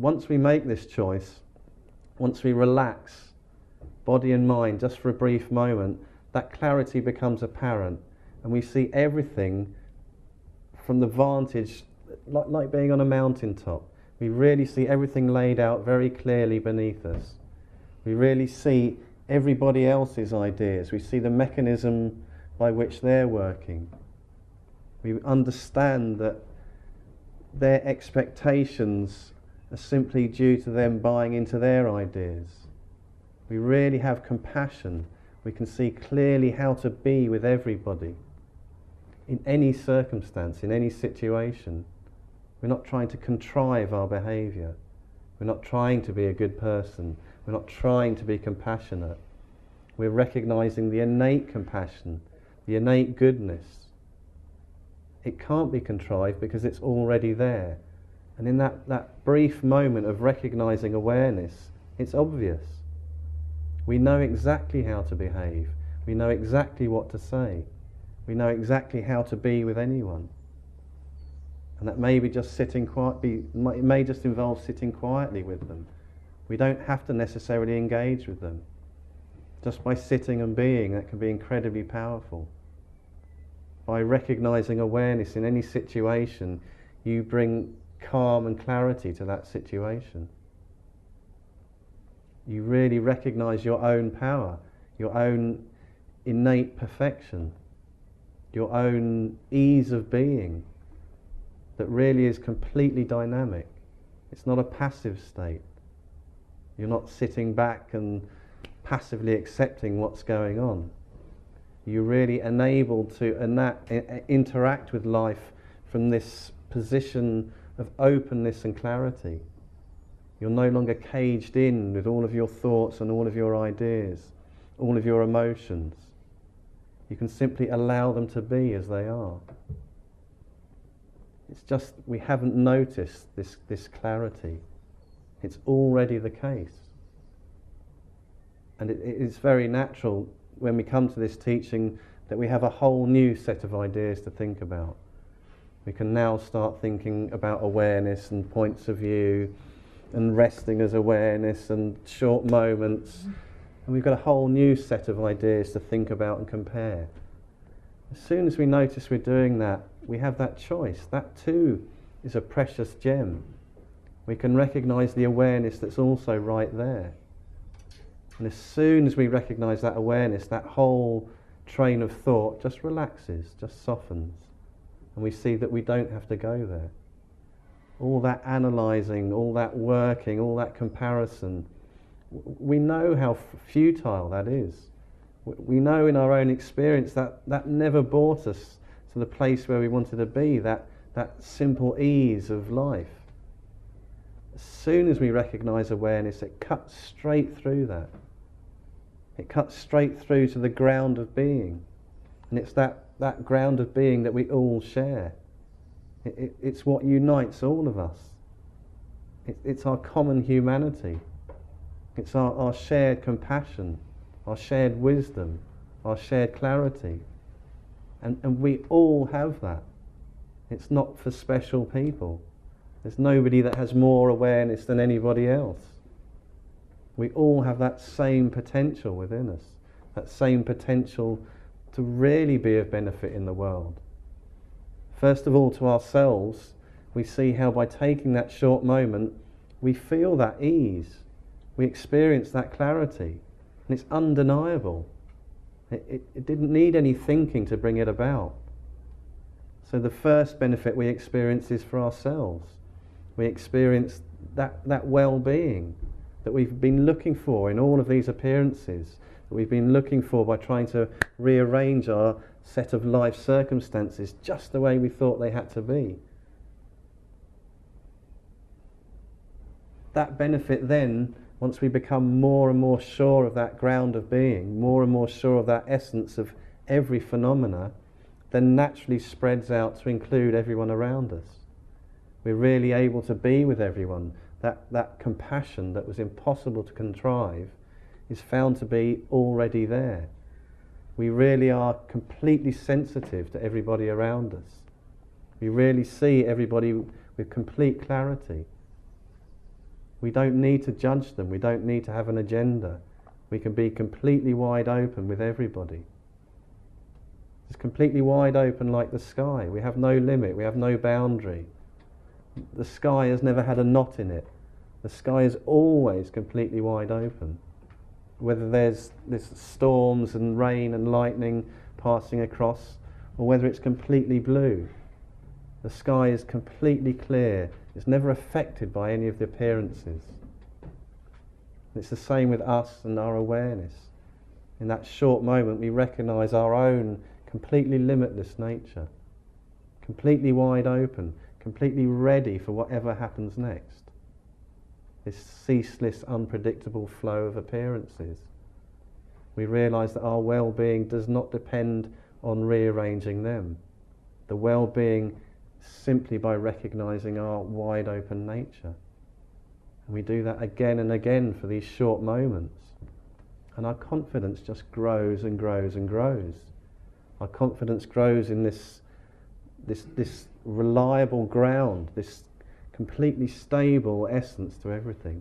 once we make this choice, once we relax body and mind just for a brief moment, that clarity becomes apparent, and we see everything from the vantage, like being on a mountaintop. We really see everything laid out very clearly beneath us. We really see everybody else's ideas. We see the mechanism by which they're working. We understand that their expectations are simply due to them buying into their ideas. We really have compassion. We can see clearly how to be with everybody in any circumstance, in any situation. We're not trying to contrive our behaviour. We're not trying to be a good person. We're not trying to be compassionate. We're recognising the innate compassion, the innate goodness. It can't be contrived because it's already there. And in that brief moment of recognising awareness, it's obvious. We know exactly how to behave. We know exactly what to say. We know exactly how to be with anyone. And that may be just sitting quietly, it may just involve sitting quietly with them. We don't have to necessarily engage with them. Just by sitting and being, that can be incredibly powerful. By recognising awareness in any situation, you bring calm and clarity to that situation. You really recognise your own power, your own innate perfection, your own ease of being that really is completely dynamic. It's not a passive state. You're not sitting back and passively accepting what's going on. You're really enabled to interact with life from this position of openness and clarity. You're no longer caged in with all of your thoughts and all of your ideas, all of your emotions. You can simply allow them to be as they are. It's just we haven't noticed this clarity. It's already the case. And it's very natural when we come to this teaching that we have a whole new set of ideas to think about. We can now start thinking about awareness and points of view and resting as awareness and short moments. And we've got a whole new set of ideas to think about and compare. As soon as we notice we're doing that, we have that choice. That too is a precious gem. We can recognise the awareness that's also right there. And as soon as we recognise that awareness, that whole train of thought just relaxes, just softens. And we see that we don't have to go there. All that analysing, all that working, all that comparison, we know how futile that is. We know in our own experience that that never brought us to the place where we wanted to be, that simple ease of life. As soon as we recognise awareness, it cuts straight through that. It cuts straight through to the ground of being. And it's that ground of being that we all share. It's what unites all of us. It's our common humanity. It's our shared compassion, our shared wisdom, our shared clarity. And we all have that. It's not for special people. There's nobody that has more awareness than anybody else. We all have that same potential within us, that same potential to really be of benefit in the world. First of all, to ourselves, we see how by taking that short moment, we feel that ease. We experience that clarity. And it's undeniable. It didn't need any thinking to bring it about. So the first benefit we experience is for ourselves. We experience that well-being that we've been looking for in all of these appearances, that we've been looking for by trying to rearrange our set of life circumstances just the way we thought they had to be. That benefit then, once we become more and more sure of that ground of being, more and more sure of that essence of every phenomena, then naturally spreads out to include everyone around us. We're really able to be with everyone. That compassion that was impossible to contrive is found to be already there. We really are completely sensitive to everybody around us. We really see everybody with complete clarity. We don't need to judge them. We don't need to have an agenda. We can be completely wide open with everybody. It's completely wide open like the sky. We have no limit. We have no boundary. The sky has never had a knot in it. The sky is always completely wide open. Whether there's storms and rain and lightning passing across, or whether it's completely blue, the sky is completely clear. It's never affected by any of the appearances. It's the same with us and our awareness. In that short moment, we recognise our own completely limitless nature, completely wide open, completely ready for whatever happens next. This ceaseless, unpredictable flow of appearances. We realise that our well-being does not depend on rearranging them. The well-being simply by recognising our wide open nature. And we do that again and again for these short moments. And our confidence just grows and grows and grows. Our confidence grows in this reliable ground, this completely stable essence to everything.